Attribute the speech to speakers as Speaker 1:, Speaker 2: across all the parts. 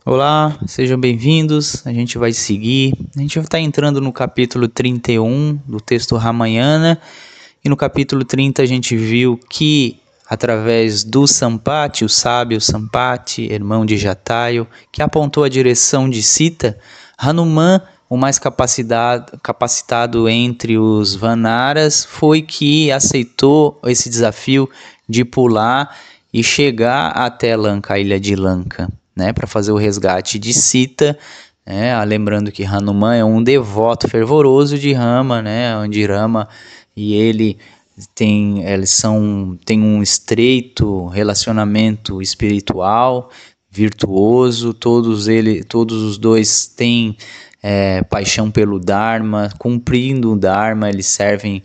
Speaker 1: Olá, sejam bem-vindos. A gente vai seguir. A gente está entrando no capítulo 31 do texto Ramayana. E no capítulo 30 a gente viu que, através do Sampati, o sábio Sampati, irmão de Jatayu, que apontou a direção de Sita, Hanuman, o mais capacitado entre os Vanaras, foi que aceitou esse desafio de pular e chegar até Lanka, a ilha de Lanka, né, para fazer o resgate de Sita, né, lembrando que Hanuman é um devoto fervoroso de Rama, né, onde Rama e ele têm um estreito relacionamento espiritual, virtuoso, todos os dois têm paixão pelo Dharma, cumprindo o Dharma, eles servem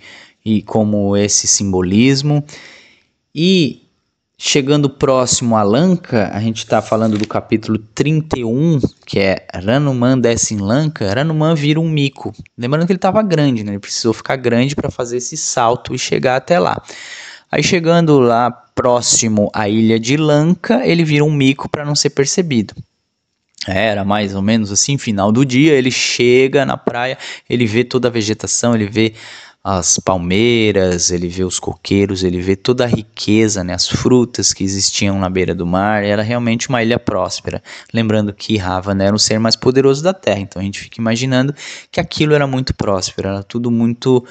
Speaker 1: como esse simbolismo. E chegando próximo a Lanka, a gente está falando do capítulo 31, que é Hanuman desce em Lanka. Hanuman vira um mico. Lembrando que ele estava grande, né? Ele precisou ficar grande para fazer esse salto e chegar até lá. Aí chegando lá próximo à ilha de Lanka, ele vira um mico para não ser percebido. Era mais ou menos assim, final do dia, ele chega na praia, ele vê toda a vegetação, ele vê as palmeiras, ele vê os coqueiros, ele vê toda a riqueza, né, as frutas que existiam na beira do mar. Era realmente uma ilha próspera. Lembrando que Ravana era o ser mais poderoso da Terra, então a gente fica imaginando que aquilo era muito próspero, era tudo muito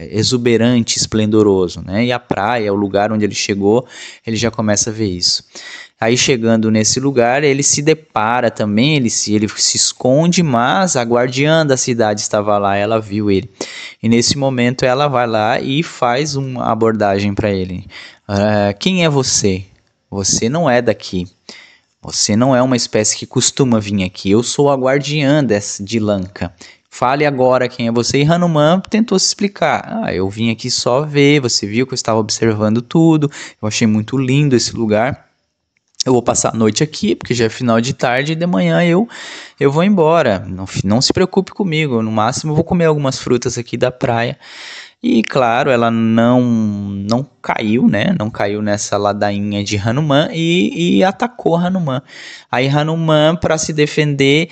Speaker 1: exuberante, esplendoroso, né? E a praia, o lugar onde ele chegou, ele já começa a ver isso. Aí chegando nesse lugar, ele se depara também, ele se esconde, mas a guardiã da cidade estava lá, ela viu ele. E nesse momento ela vai lá e faz uma abordagem para ele. Quem é você? Você não é daqui. Você não é uma espécie que costuma vir aqui. Eu sou a guardiã de Lanka. Fale agora quem é você. E Hanuman tentou se explicar. Eu vim aqui só ver, você viu que eu estava observando tudo. Eu achei muito lindo esse lugar. Eu vou passar a noite aqui, porque já é final de tarde e de manhã eu vou embora. Não se preocupe comigo, no máximo eu vou comer algumas frutas aqui da praia. E claro, ela não caiu, né? Não caiu nessa ladainha de Hanuman e atacou Hanuman. Aí Hanuman, para se defender,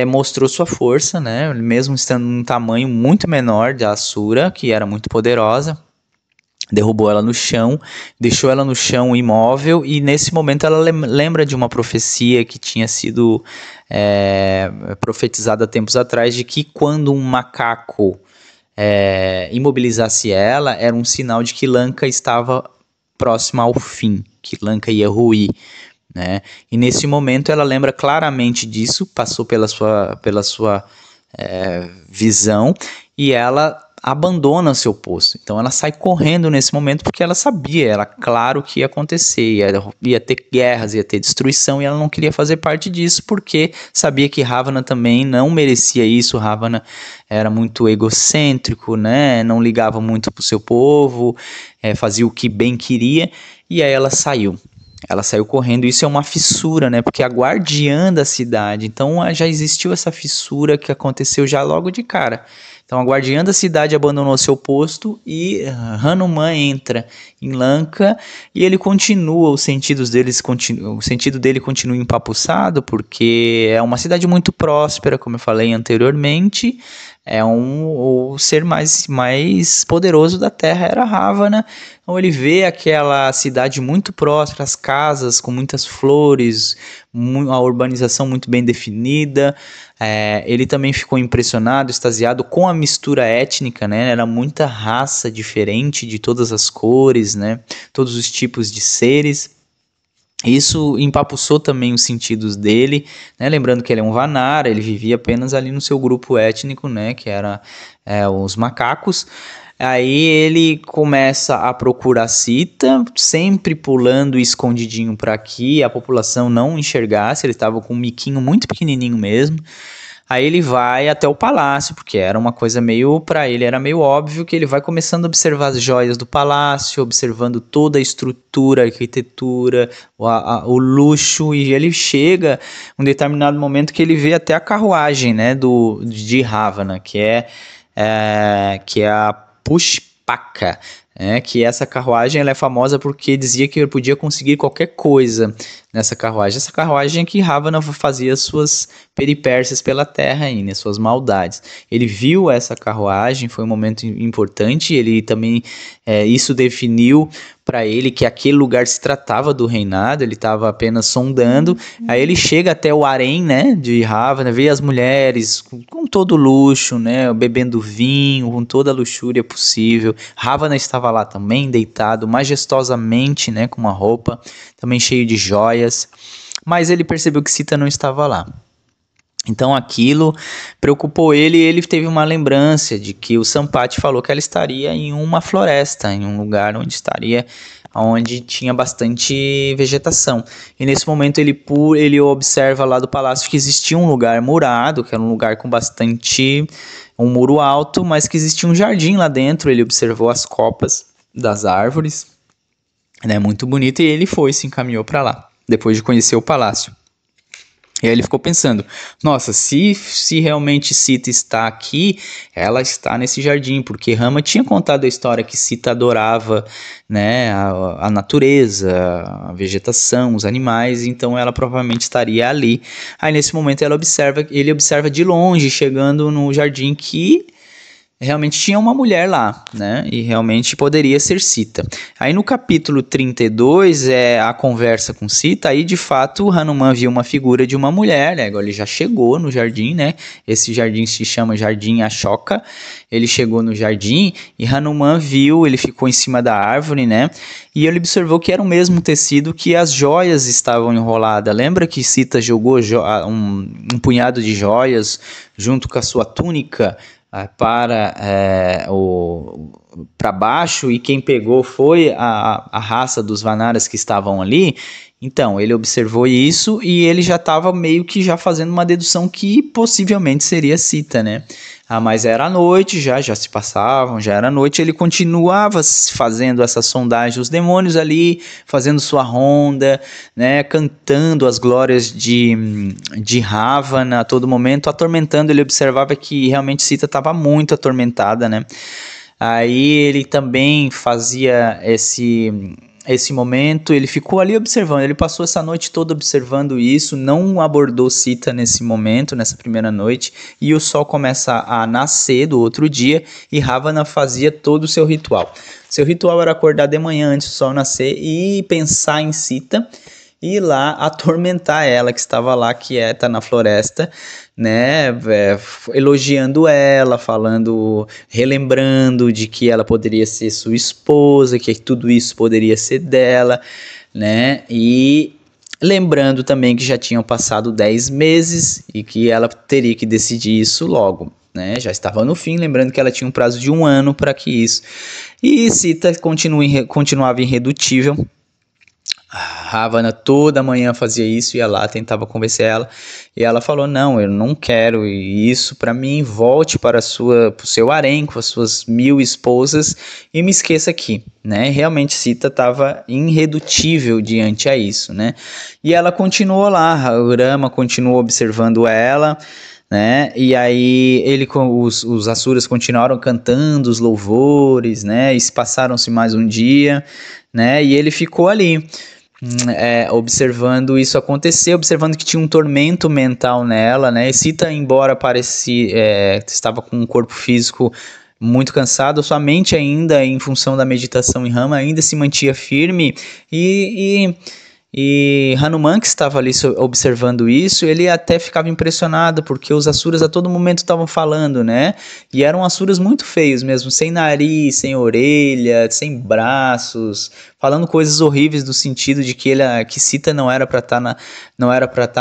Speaker 1: mostrou sua força, né? Mesmo estando num tamanho muito menor de Asura, que era muito poderosa. Derrubou ela no chão, deixou ela no chão imóvel, e nesse momento ela lembra de uma profecia que tinha sido profetizada tempos atrás, de que quando um macaco imobilizasse ela, era um sinal de que Lanka estava próxima ao fim, que Lanka ia ruir, né? E nesse momento ela lembra claramente disso, passou pela sua visão, e ela abandona seu posto. Então ela sai correndo nesse momento porque ela sabia, era claro que ia acontecer, ia ter guerras, ia ter destruição, e ela não queria fazer parte disso porque sabia que Ravana também não merecia isso. Ravana era muito egocêntrico, né? Não ligava muito para o seu povo, fazia o que bem queria, e aí ela saiu. Ela saiu correndo. Isso é uma fissura, né? Porque a guardiã da cidade. Então já existiu essa fissura que aconteceu já logo de cara. Então a guardiã da cidade abandonou seu posto e Hanuman entra em Lanka, e ele continua, o sentido dele continua empapuçado, porque é uma cidade muito próspera, como eu falei anteriormente. O ser mais poderoso da Terra era Ravana. Então ele vê aquela cidade muito próspera, as casas com muitas flores, a urbanização muito bem definida. Ele também ficou impressionado, extasiado com a mistura étnica, né? Era muita raça diferente, de todas as cores, né? Todos os tipos de seres. Isso empapuçou também os sentidos dele, né? Lembrando que ele é um Vanara, ele vivia apenas ali no seu grupo étnico, né? Que era os macacos. Aí ele começa a procurar Sita, sempre pulando escondidinho para que a população não enxergasse. Ele estava com um miquinho muito pequenininho mesmo. Aí ele vai até o palácio, porque era uma coisa meio, para ele era meio óbvio, que ele vai começando a observar as joias do palácio, observando toda a estrutura, a arquitetura, o luxo, e ele chega um determinado momento que ele vê até a carruagem, né, de Ravana, que é a Pushpaka, que essa carruagem ela é famosa porque dizia que ele podia conseguir qualquer coisa, nessa carruagem. Essa carruagem é que Ravana fazia suas peripécias pela terra aí, né, suas maldades. Ele viu essa carruagem, foi um momento importante, ele também, isso definiu para ele que aquele lugar se tratava do reinado, ele estava apenas sondando. Aí ele chega até o harém, né, de Ravana, vê as mulheres com todo luxo, né, bebendo vinho, com toda a luxúria possível. Ravana estava lá também, deitado majestosamente, né, com uma roupa também cheio de joias, mas ele percebeu que Sita não estava lá. Então aquilo preocupou ele e ele teve uma lembrança de que o Sampati falou que ela estaria em uma floresta, em um lugar onde tinha bastante vegetação. E nesse momento ele observa lá do palácio que existia um lugar murado, que era um lugar com um muro alto, mas que existia um jardim lá dentro. Ele observou as copas das árvores, né, muito bonito, e ele se encaminhou para lá, depois de conhecer o palácio. E aí ele ficou pensando, nossa, se realmente Sita está aqui, ela está nesse jardim, porque Rama tinha contado a história que Sita adorava, né, a natureza, a vegetação, os animais, então ela provavelmente estaria ali. Aí nesse momento ele observa de longe, chegando no jardim, que realmente tinha uma mulher lá, né? E realmente poderia ser Sita. Aí no capítulo 32 é a conversa com Sita. Aí de fato Hanuman viu uma figura de uma mulher, né? Agora ele já chegou no jardim, né? Esse jardim se chama Jardim Ashoka. Ele chegou no jardim e Hanuman viu, ele ficou em cima da árvore, né? E ele observou que era o mesmo tecido que as joias estavam enroladas. Lembra que Sita jogou um punhado de joias junto com a sua túnica para baixo, e quem pegou foi a raça dos Vanaras que estavam ali? Então, ele observou isso e ele já estava meio que já fazendo uma dedução que possivelmente seria Sita, né? Mas era noite, já se passavam, já era noite, ele continuava fazendo essa sondagem, os demônios ali, fazendo sua ronda, né, cantando as glórias de Ravana a todo momento, atormentando. Ele observava que realmente Sita estava muito atormentada, né? Aí ele também fazia esse momento, ele ficou ali observando, ele passou essa noite toda observando isso, não abordou Sita nesse momento, nessa primeira noite, e o sol começa a nascer do outro dia, e Ravana fazia todo o seu ritual. Seu ritual era acordar de manhã antes do sol nascer e pensar em Sita, e ir lá atormentar ela, que estava lá quieta na floresta, né, elogiando ela, relembrando de que ela poderia ser sua esposa, que tudo isso poderia ser dela, né, e lembrando também que já tinham passado 10 meses e que ela teria que decidir isso logo, né, já estava no fim, lembrando que ela tinha um prazo de 1 ano para que isso, e Sita continuava irredutível. Ravana toda manhã fazia isso, ia lá, tentava convencer ela, e ela falou, não, eu não quero isso para mim, volte para o seu harém com as suas 1000 esposas e me esqueça aqui, né? Realmente Sita estava irredutível diante a isso, né? E ela continuou lá, Rama continuou observando ela, né? E aí os asuras continuaram cantando os louvores, né? E passaram-se mais um dia, né? E ele ficou ali, observando isso acontecer, observando que tinha um tormento mental nela, né? E Sita, embora estava com um corpo físico muito cansado, sua mente ainda, em função da meditação em Rama, ainda se mantinha firme, e Hanuman, que estava ali observando isso, ele até ficava impressionado, porque os asuras a todo momento estavam falando, né? E eram asuras muito feios mesmo, sem nariz, sem orelha, sem braços, falando coisas horríveis no sentido de que Sita não era para estar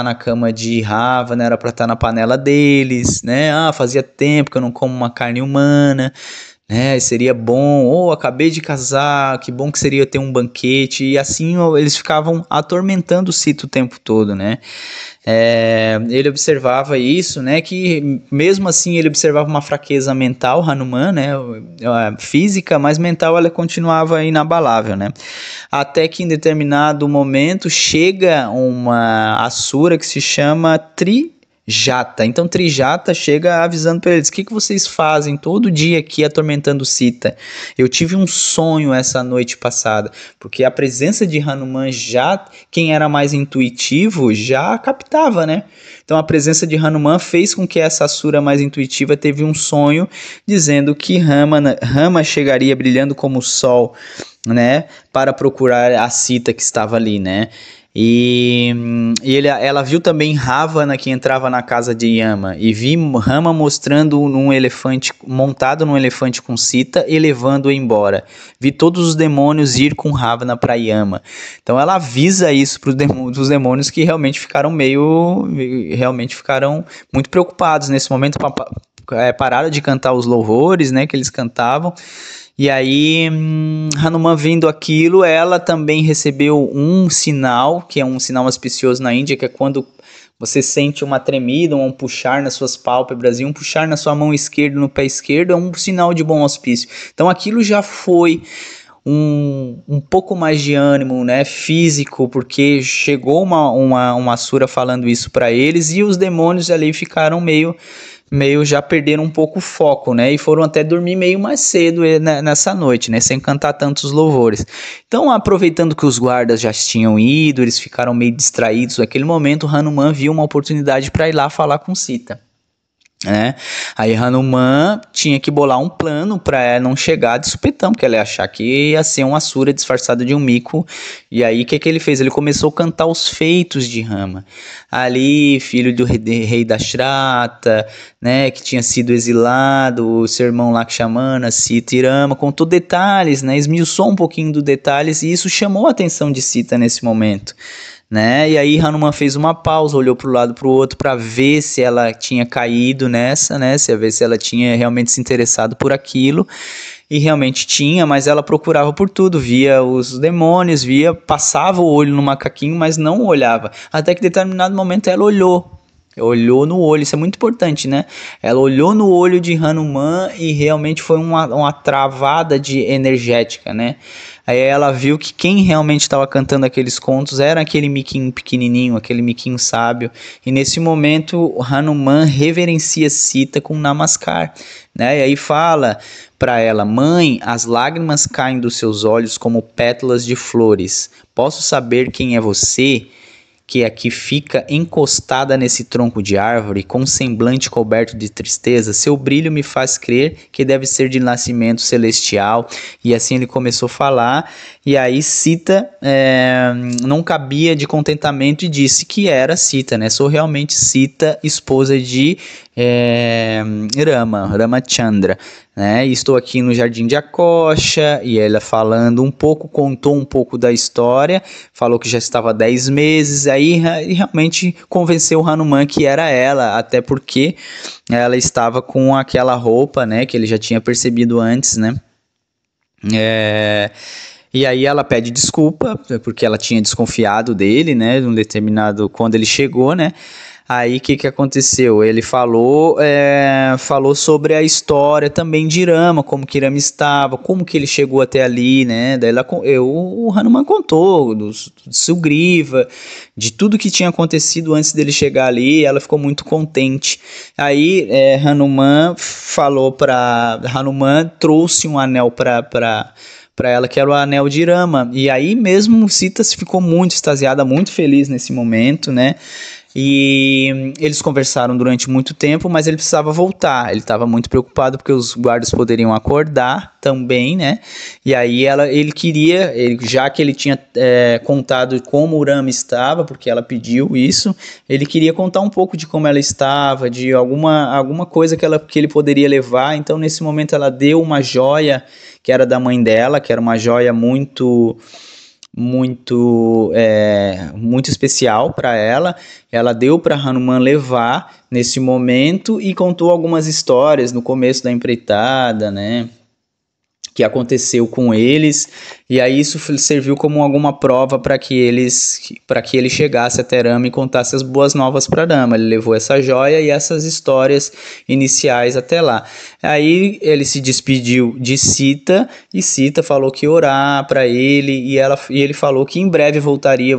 Speaker 1: na cama de Rava, não era para estar na panela deles, né? Fazia tempo que eu não como uma carne humana, né, seria bom, acabei de casar, que bom que seria ter um banquete, e assim eles ficavam atormentando Sita o tempo todo, né, ele observava isso, né, que mesmo assim ele observava uma fraqueza mental, Hanuman, né, física, mas mental ela continuava inabalável, né, até que em determinado momento chega uma asura que se chama Jata. Então Trijata chega avisando para eles: o que vocês fazem todo dia aqui atormentando Sita? Eu tive um sonho essa noite passada, porque a presença de Hanuman já, quem era mais intuitivo já captava, né? Então a presença de Hanuman fez com que essa asura mais intuitiva teve um sonho dizendo que Rama chegaria brilhando como o sol, né, para procurar a Sita que estava ali, né? Ela viu também Ravana, que entrava na casa de Yama, e vi Rama montado num elefante com Sita e levando-o embora. Vi todos os demônios ir com Ravana para Yama. Então ela avisa isso para os demônios, que realmente ficaram muito preocupados nesse momento. Pararam de cantar os louvores, né, que eles cantavam. E aí, Hanuman vendo aquilo, ela também recebeu um sinal, que é um sinal auspicioso na Índia, que é quando você sente uma tremida, um puxar nas suas pálpebras e um puxar na sua mão esquerda, no pé esquerdo, é um sinal de bom auspício. Então aquilo já foi um pouco mais de ânimo, né, físico, porque chegou uma asura falando isso para eles, e os demônios ali ficaram meio já perderam um pouco o foco, né, e foram até dormir meio mais cedo nessa noite, né, sem cantar tantos louvores. Então, aproveitando que os guardas já tinham ido, eles ficaram meio distraídos naquele momento, Hanuman viu uma oportunidade para ir lá falar com Sita. Aí Hanuman tinha que bolar um plano para não chegar de supetão, porque ela ia achar que ia ser um asura disfarçado de um mico. E aí o que ele fez? Ele começou a cantar os feitos de Rama. Ali, filho do rei Dashrata, né, que tinha sido exilado, o seu irmão Lakshmana, Sita e Rama, contou detalhes, né, esmiuçou um pouquinho dos detalhes, e isso chamou a atenção de Sita nesse momento. Né? E aí Hanuman fez uma pausa, olhou para o lado, para o outro, para ver se ela tinha caído nessa, né? Ver se ela tinha realmente se interessado por aquilo. E realmente tinha, mas ela procurava por tudo, via os demônios, passava o olho no macaquinho, mas não olhava. Até que em determinado momento ela olhou no olho, isso é muito importante, né? Ela olhou no olho de Hanuman e realmente foi uma travada energética, né? Aí ela viu que quem realmente estava cantando aqueles contos era aquele miquinho pequenininho, aquele miquinho sábio. E nesse momento, Hanuman reverencia Sita com Namaskar, né? E aí fala para ela: mãe, as lágrimas caem dos seus olhos como pétalas de flores. Posso saber quem é você, que aqui fica encostada nesse tronco de árvore, com um semblante coberto de tristeza? Seu brilho me faz crer que deve ser de nascimento celestial. E assim ele começou a falar, e aí Sita não cabia de contentamento e disse que era Sita, né? Sou realmente Sita, esposa de Ramachandra, né? E estou aqui no jardim de Akosha. E ela contou um pouco da história, falou que já estava há 10 meses, aí realmente convenceu Hanuman que era ela, até porque ela estava com aquela roupa, né, que ele já tinha percebido antes, né? E aí ela pede desculpa, porque ela tinha desconfiado dele, né, quando ele chegou, né? Aí o que aconteceu? Ele falou sobre a história também de Rama, como que Rama estava, como que ele chegou até ali, né? Daí o Hanuman contou do Sugriva, de tudo que tinha acontecido antes dele chegar ali. Ela ficou muito contente. Aí Hanuman trouxe um anel para ela, que era o anel de Rama. E aí mesmo Sita ficou muito extasiada, muito feliz nesse momento, né? E eles conversaram durante muito tempo, mas ele precisava voltar. Ele estava muito preocupado porque os guardas poderiam acordar também, né? E aí já que ele tinha contado como o Rama estava, porque ela pediu isso, ele queria contar um pouco de como ela estava, de alguma coisa que ele poderia levar. Então nesse momento ela deu uma joia que era da mãe dela, que era uma joia muito especial para ela. Ela deu para Hanuman levar nesse momento e contou algumas histórias no começo da empreitada, né, que aconteceu com eles. E aí isso serviu como alguma prova para que ele chegasse até Rama e contasse as boas novas para Rama. Ele levou essa joia e essas histórias iniciais até lá. Aí ele se despediu de Sita e Sita falou que ia orar para ele e ele falou que em breve voltaria.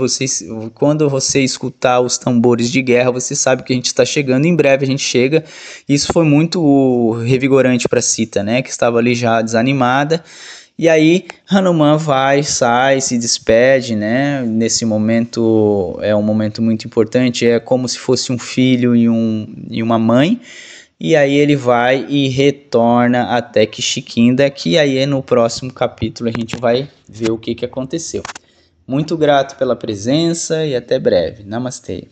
Speaker 1: Quando você escutar os tambores de guerra, você sabe que a gente está chegando. Em breve a gente chega. Isso foi muito revigorante para Sita, né? Que estava ali já desanimada. E aí Hanuman sai, se despede, né? Nesse momento é um momento muito importante, é como se fosse um filho e uma mãe. E aí ele vai e retorna até Kiष्kinda, que aí no próximo capítulo a gente vai ver o que aconteceu. Muito grato pela presença e até breve. Namastê.